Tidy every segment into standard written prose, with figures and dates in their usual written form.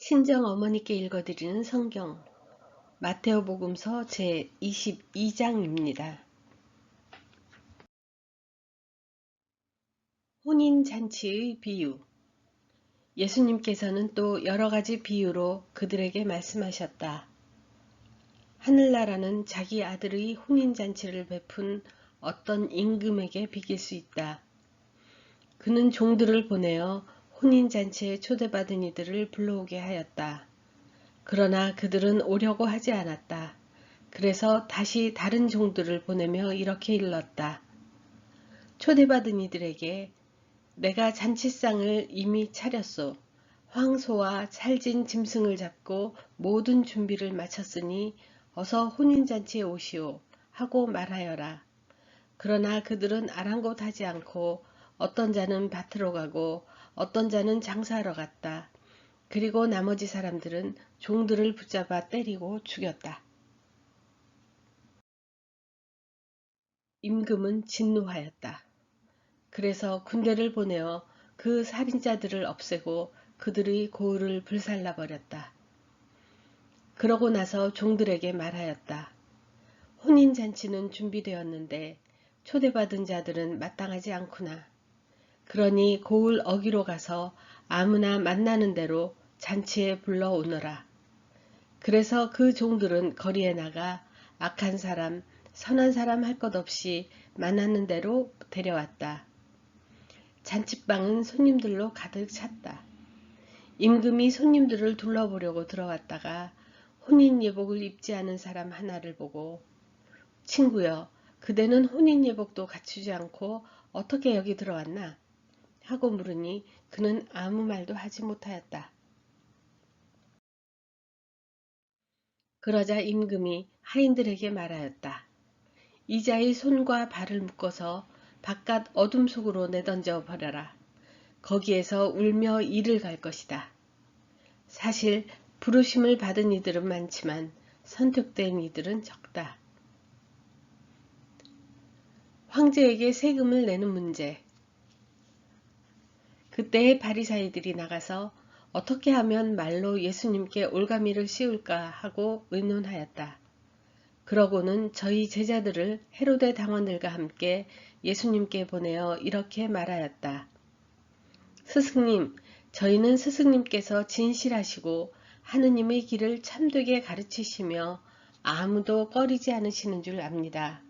친정어머니께 읽어드리는 성경 마테오복음서 제22장입니다. 혼인잔치의 비유. 예수님께서는 또 여러가지 비유로 그들에게 말씀하셨다. 하늘나라는 자기 아들의 혼인잔치를 베푼 어떤 임금에게 비길 수 있다. 그는 종들을 보내어 혼인잔치에 초대받은 이들을 불러오게 하였다. 그러나 그들은 오려고 하지 않았다. 그래서 다시 다른 종들을 보내며 이렇게 일렀다. 초대받은 이들에게 내가 잔치상을 이미 차렸소. 황소와 찰진 짐승을 잡고 모든 준비를 마쳤으니 어서 혼인잔치에 오시오 하고 말하여라. 그러나 그들은 아랑곳하지 않고 어떤 자는 밭으로 가고 어떤 자는 장사하러 갔다. 그리고 나머지 사람들은 종들을 붙잡아 때리고 죽였다. 임금은 진노하였다. 그래서 군대를 보내어 그 살인자들을 없애고 그들의 고을을 불살라 버렸다. 그러고 나서 종들에게 말하였다. 혼인잔치는 준비되었는데 초대받은 자들은 마땅하지 않구나. 그러니 고을 어기로 가서 아무나 만나는 대로 잔치에 불러오너라. 그래서 그 종들은 거리에 나가 악한 사람, 선한 사람 할 것 없이 만나는 대로 데려왔다. 잔치방은 손님들로 가득 찼다. 임금이 손님들을 둘러보려고 들어왔다가 혼인 예복을 입지 않은 사람 하나를 보고 친구여, 그대는 혼인 예복도 갖추지 않고 어떻게 여기 들어왔나? 하고 물으니 그는 아무 말도 하지 못하였다. 그러자 임금이 하인들에게 말하였다. 이자의 손과 발을 묶어서 바깥 어둠 속으로 내던져 버려라. 거기에서 울며 이를 갈 것이다. 사실 부르심을 받은 이들은 많지만 선택된 이들은 적다. 황제에게 세금을 내는 문제. 그때의 바리사이들이 나가서 어떻게 하면 말로 예수님께 올가미를 씌울까 하고 의논하였다. 그러고는 저희 제자들을 헤로데 당원들과 함께 예수님께 보내어 이렇게 말하였다. 스승님, 저희는 스승님께서 진실하시고 하느님의 길을 참되게 가르치시며 아무도 꺼리지 않으시는 줄 압니다.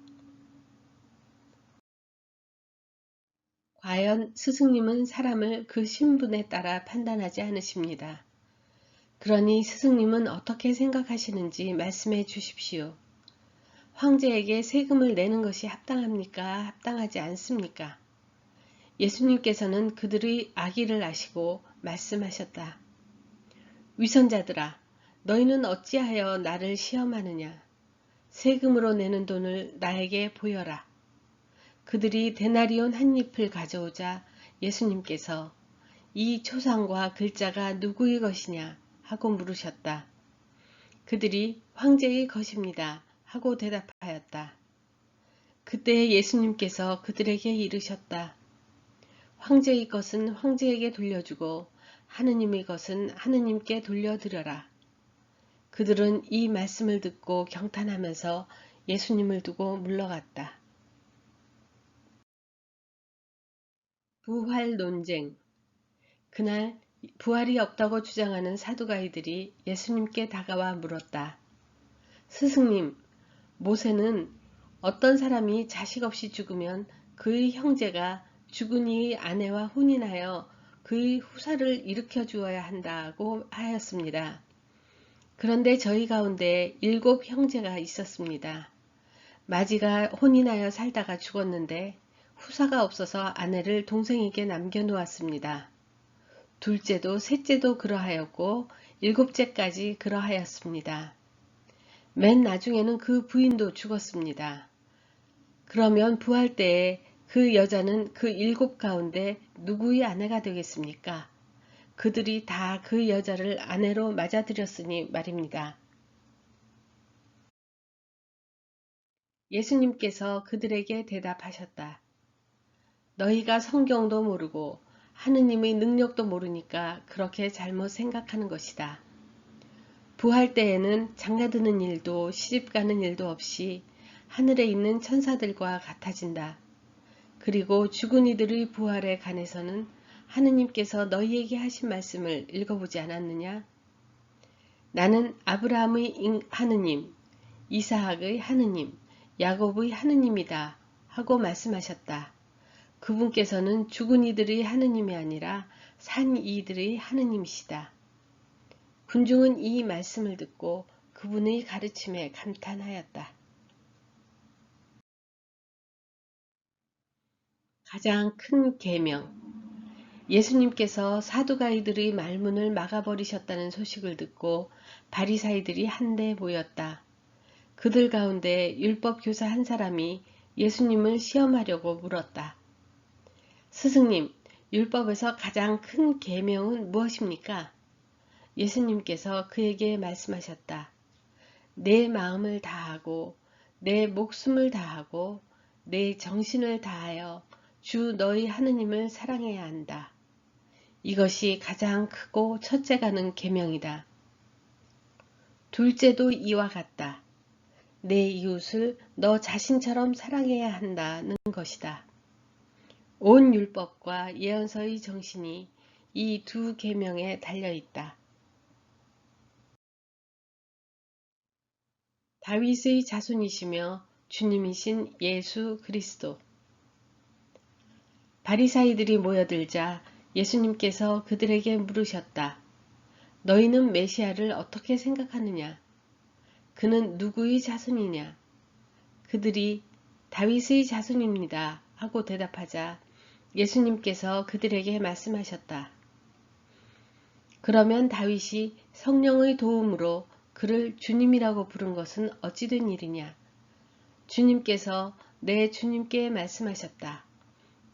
과연 스승님은 사람을 그 신분에 따라 판단하지 않으십니다. 그러니 스승님은 어떻게 생각하시는지 말씀해 주십시오. 황제에게 세금을 내는 것이 합당합니까? 합당하지 않습니까? 예수님께서는 그들의 악의를 아시고 말씀하셨다. 위선자들아, 너희는 어찌하여 나를 시험하느냐? 세금으로 내는 돈을 나에게 보여라. 그들이 데나리온 한 잎을 가져오자 예수님께서 이 초상과 글자가 누구의 것이냐 하고 물으셨다. 그들이 황제의 것입니다 하고 대답하였다. 그때 예수님께서 그들에게 이르셨다. 황제의 것은 황제에게 돌려주고 하느님의 것은 하느님께 돌려드려라. 그들은 이 말씀을 듣고 경탄하면서 예수님을 두고 물러갔다. 부활 논쟁. 그날 부활이 없다고 주장하는 사두가이들이 예수님께 다가와 물었다. 스승님, 모세는 어떤 사람이 자식 없이 죽으면 그의 형제가 죽은 이의 아내와 혼인하여 그의 후사를 일으켜 주어야 한다고 하였습니다. 그런데 저희 가운데 7 형제가 있었습니다. 마지가 혼인하여 살다가 죽었는데 후사가 없어서 아내를 동생에게 남겨놓았습니다. 둘째도 셋째도 그러하였고 7째까지 그러하였습니다. 맨 나중에는 그 부인도 죽었습니다. 그러면 부활 때에 그 여자는 그 7 가운데 누구의 아내가 되겠습니까? 그들이 다 그 여자를 아내로 맞아들였으니 말입니다. 예수님께서 그들에게 대답하셨다. 너희가 성경도 모르고 하느님의 능력도 모르니까 그렇게 잘못 생각하는 것이다. 부활 때에는 장가드는 일도 시집가는 일도 없이 하늘에 있는 천사들과 같아진다. 그리고 죽은 이들의 부활에 관해서는 하느님께서 너희에게 하신 말씀을 읽어보지 않았느냐? 나는 아브라함의 하느님, 이사학의 하느님, 야곱의 하느님이다 하고 말씀하셨다. 그분께서는 죽은 이들의 하느님이 아니라 산 이들의 하느님이시다. 군중은 이 말씀을 듣고 그분의 가르침에 감탄하였다. 가장 큰 계명. 예수님께서 사두가이들의 말문을 막아버리셨다는 소식을 듣고 바리사이들이 한데 모였다. 그들 가운데 율법 교사 한 사람이 예수님을 시험하려고 물었다. 스승님, 율법에서 가장 큰 계명은 무엇입니까? 예수님께서 그에게 말씀하셨다. 내 마음을 다하고 내 목숨을 다하고 내 정신을 다하여 주 너희 하느님을 사랑해야 한다. 이것이 가장 크고 첫째가는 계명이다. 둘째도 이와 같다. 내 이웃을 너 자신처럼 사랑해야 한다는 것이다. 온 율법과 예언서의 정신이 이 두 계명에 달려있다. 다윗의 자손이시며 주님이신 예수 그리스도. 바리사이들이 모여들자 예수님께서 그들에게 물으셨다. 너희는 메시아를 어떻게 생각하느냐? 그는 누구의 자손이냐? 그들이 다윗의 자손입니다 하고 대답하자 예수님께서 그들에게 말씀하셨다. 그러면 다윗이 성령의 도움으로 그를 주님이라고 부른 것은 어찌 된 일이냐? 주님께서 내 주님께 말씀하셨다.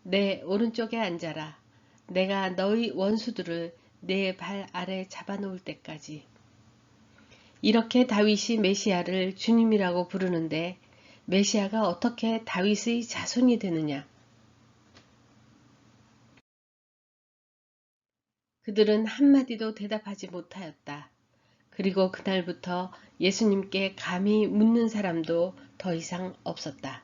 내 오른쪽에 앉아라. 내가 너희 원수들을 내 발 아래 잡아놓을 때까지. 이렇게 다윗이 메시아를 주님이라고 부르는데 메시아가 어떻게 다윗의 자손이 되느냐? 그들은 한마디도 대답하지 못하였다. 그리고 그날부터 예수님께 감히 묻는 사람도 더 이상 없었다.